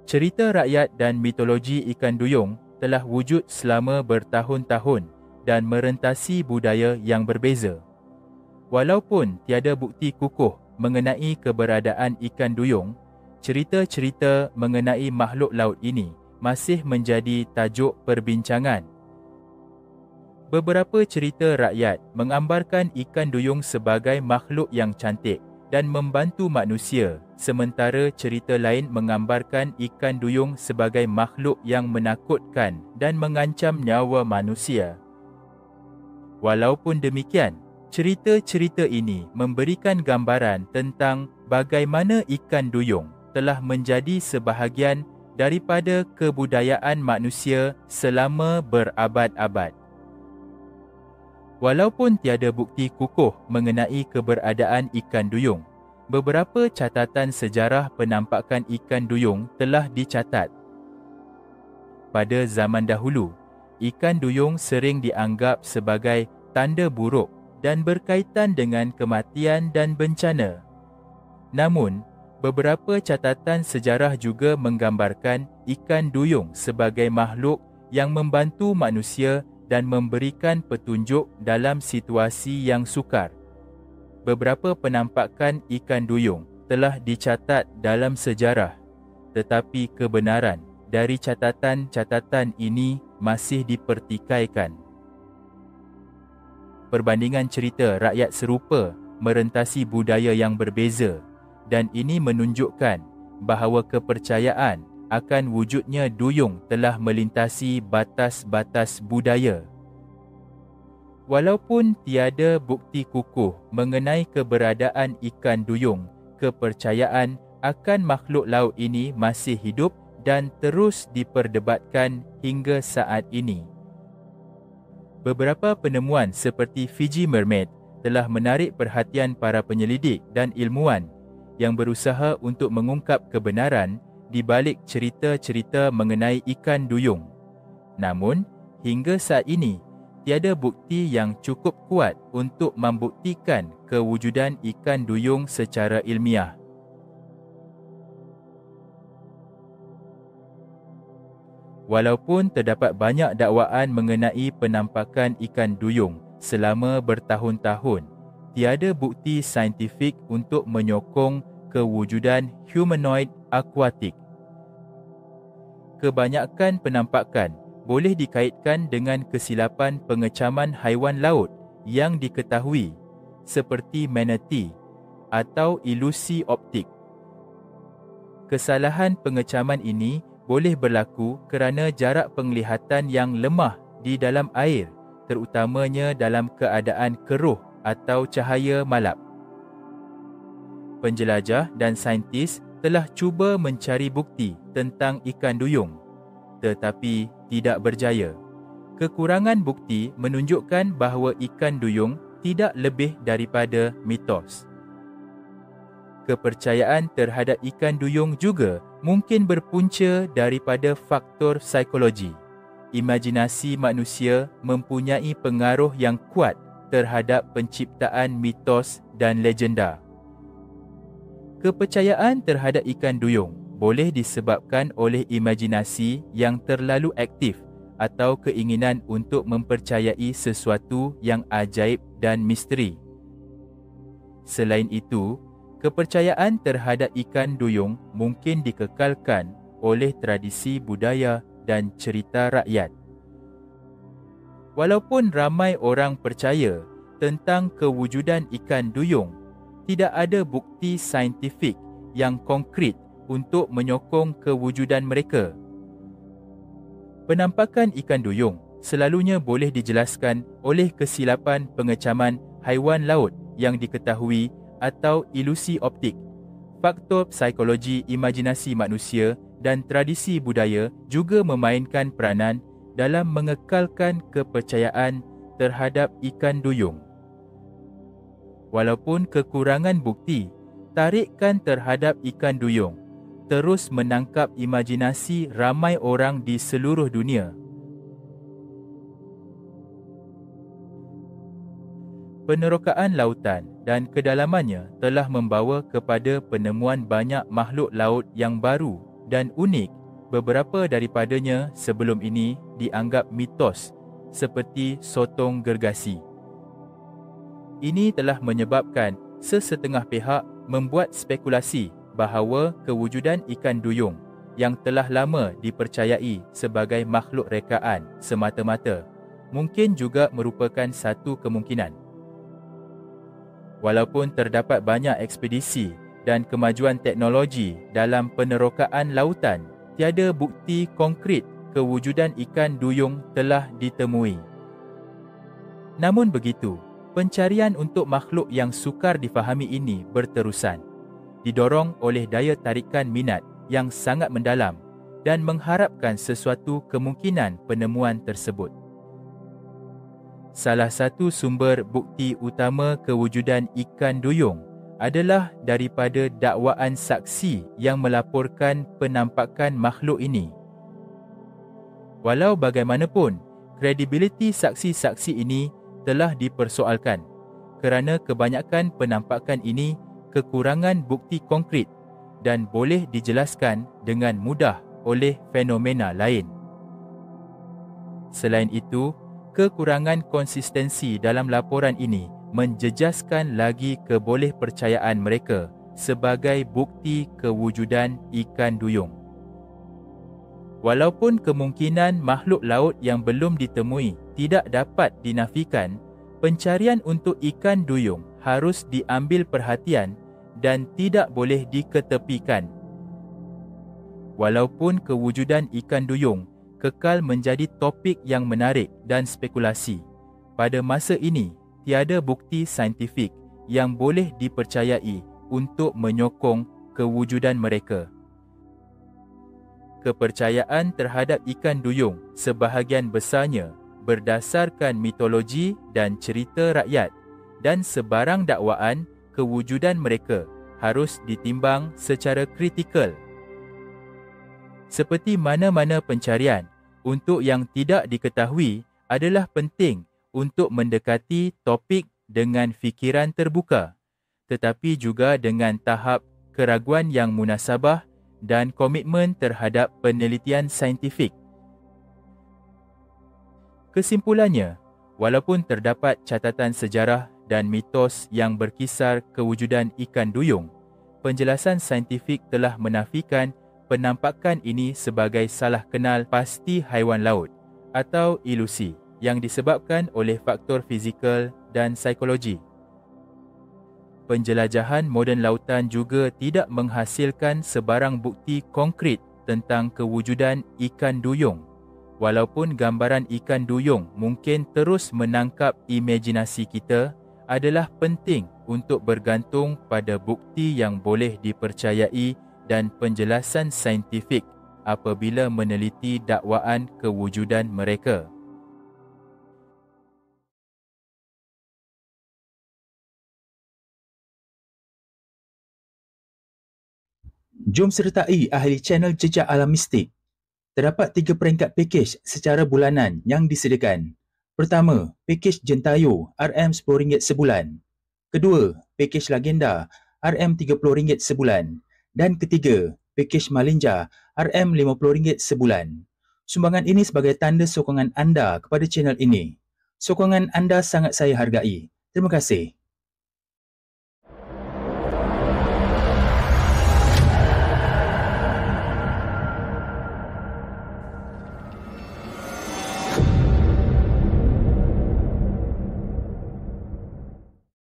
Cerita rakyat dan mitologi ikan duyung telah wujud selama bertahun-tahun dan merentasi budaya yang berbeza. Walaupun tiada bukti kukuh mengenai keberadaan ikan duyung, cerita-cerita mengenai makhluk laut ini masih menjadi tajuk perbincangan. Beberapa cerita rakyat menggambarkan ikan duyung sebagai makhluk yang cantik dan membantu manusia, sementara cerita lain menggambarkan ikan duyung sebagai makhluk yang menakutkan dan mengancam nyawa manusia. Walaupun demikian, cerita-cerita ini memberikan gambaran tentang bagaimana ikan duyung telah menjadi sebahagian daripada kebudayaan manusia selama berabad-abad. Walaupun tiada bukti kukuh mengenai keberadaan ikan duyung, beberapa catatan sejarah penampakan ikan duyung telah dicatat. Pada zaman dahulu, ikan duyung sering dianggap sebagai tanda buruk dan berkaitan dengan kematian dan bencana. Namun, beberapa catatan sejarah juga menggambarkan ikan duyung sebagai makhluk yang membantu manusia dan memberikan petunjuk dalam situasi yang sukar. Beberapa penampakan ikan duyung telah dicatat dalam sejarah, tetapi kebenaran dari catatan-catatan ini masih dipertikaikan. Perbandingan cerita rakyat serupa merentasi budaya yang berbeza, dan ini menunjukkan bahawa kepercayaan akan wujudnya duyung telah melintasi batas-batas budaya. Walaupun tiada bukti kukuh mengenai keberadaan ikan duyung, kepercayaan akan makhluk laut ini masih hidup dan terus diperdebatkan hingga saat ini. Beberapa penemuan seperti Fiji Mermaid telah menarik perhatian para penyelidik dan ilmuwan yang berusaha untuk mengungkap kebenaran di balik cerita-cerita mengenai ikan duyung. Namun, hingga saat ini, tiada bukti yang cukup kuat untuk membuktikan kewujudan ikan duyung secara ilmiah. Walaupun terdapat banyak dakwaan mengenai penampakan ikan duyung selama bertahun-tahun, tiada bukti saintifik untuk menyokong kewujudan humanoid akuatik. Kebanyakan penampakan boleh dikaitkan dengan kesilapan pengecaman haiwan laut yang diketahui seperti manatee atau ilusi optik. Kesalahan pengecaman ini boleh berlaku kerana jarak penglihatan yang lemah di dalam air, terutamanya dalam keadaan keruh atau cahaya malap. Penjelajah dan saintis telah cuba mencari bukti tentang ikan duyung, tetapi tidak berjaya. Kekurangan bukti menunjukkan bahawa ikan duyung tidak lebih daripada mitos. Kepercayaan terhadap ikan duyung juga mungkin berpunca daripada faktor psikologi. Imajinasi manusia mempunyai pengaruh yang kuat terhadap penciptaan mitos dan legenda. Kepercayaan terhadap ikan duyung boleh disebabkan oleh imajinasi yang terlalu aktif atau keinginan untuk mempercayai sesuatu yang ajaib dan misteri. Selain itu, kepercayaan terhadap ikan duyung mungkin dikekalkan oleh tradisi budaya dan cerita rakyat. Walaupun ramai orang percaya tentang kewujudan ikan duyung, tidak ada bukti saintifik yang konkret untuk menyokong kewujudan mereka. Penampakan ikan duyung selalunya boleh dijelaskan oleh kesilapan pengecaman haiwan laut yang diketahui atau ilusi optik. Faktor psikologi imajinasi manusia dan tradisi budaya juga memainkan peranan dalam mengekalkan kepercayaan terhadap ikan duyung. Walaupun kekurangan bukti, tarikan terhadap ikan duyung terus menangkap imajinasi ramai orang di seluruh dunia. Penerokaan lautan dan kedalamannya telah membawa kepada penemuan banyak makhluk laut yang baru dan unik, beberapa daripadanya sebelum ini dianggap mitos seperti sotong gergasi. Ini telah menyebabkan sesetengah pihak membuat spekulasi bahawa kewujudan ikan duyung yang telah lama dipercayai sebagai makhluk rekaan semata-mata mungkin juga merupakan satu kemungkinan. Walaupun terdapat banyak ekspedisi dan kemajuan teknologi dalam penerokaan lautan, tiada bukti konkret kewujudan ikan duyung telah ditemui. Namun begitu, pencarian untuk makhluk yang sukar difahami ini berterusan, didorong oleh daya tarikan minat yang sangat mendalam dan mengharapkan sesuatu kemungkinan penemuan tersebut. Salah satu sumber bukti utama kewujudan ikan duyung adalah daripada dakwaan saksi yang melaporkan penampakan makhluk ini. Walau bagaimanapun, kredibiliti saksi-saksi ini telah dipersoalkan kerana kebanyakan penampakan ini kekurangan bukti konkret dan boleh dijelaskan dengan mudah oleh fenomena lain. Selain itu, kekurangan konsistensi dalam laporan ini menjejaskan lagi kebolehpercayaan mereka sebagai bukti kewujudan ikan duyung. Walaupun kemungkinan makhluk laut yang belum ditemui tidak dapat dinafikan, pencarian untuk ikan duyung harus diambil perhatian dan tidak boleh diketepikan. Walaupun kewujudan ikan duyung kekal menjadi topik yang menarik dan spekulasi, pada masa ini tiada bukti saintifik yang boleh dipercayai untuk menyokong kewujudan mereka. Kepercayaan terhadap ikan duyung sebahagian besarnya berdasarkan mitologi dan cerita rakyat, dan sebarang dakwaan kewujudan mereka harus ditimbang secara kritikal. Seperti mana-mana pencarian, untuk yang tidak diketahui adalah penting untuk mendekati topik dengan fikiran terbuka, tetapi juga dengan tahap keraguan yang munasabah dan komitmen terhadap penelitian saintifik. Kesimpulannya, walaupun terdapat catatan sejarah dan mitos yang berkisar kewujudan ikan duyung, penjelasan saintifik telah menafikan penampakan ini sebagai salah kenal pasti haiwan laut atau ilusi yang disebabkan oleh faktor fizikal dan psikologi. Penjelajahan moden lautan juga tidak menghasilkan sebarang bukti konkret tentang kewujudan ikan duyung, walaupun gambaran ikan duyung mungkin terus menangkap imajinasi kita, adalah penting untuk bergantung pada bukti yang boleh dipercayai dan penjelasan saintifik apabila meneliti dakwaan kewujudan mereka. Jom sertai ahli channel Jejak Alam Mistik. Terdapat 3 peringkat pakej secara bulanan yang disediakan. Pertama, pakej Jentayo RM10 sebulan. Kedua, pakej Legenda RM30 sebulan. Dan ketiga, pakej Malinja RM50 sebulan. Sumbangan ini sebagai tanda sokongan anda kepada channel ini. Sokongan anda sangat saya hargai. Terima kasih.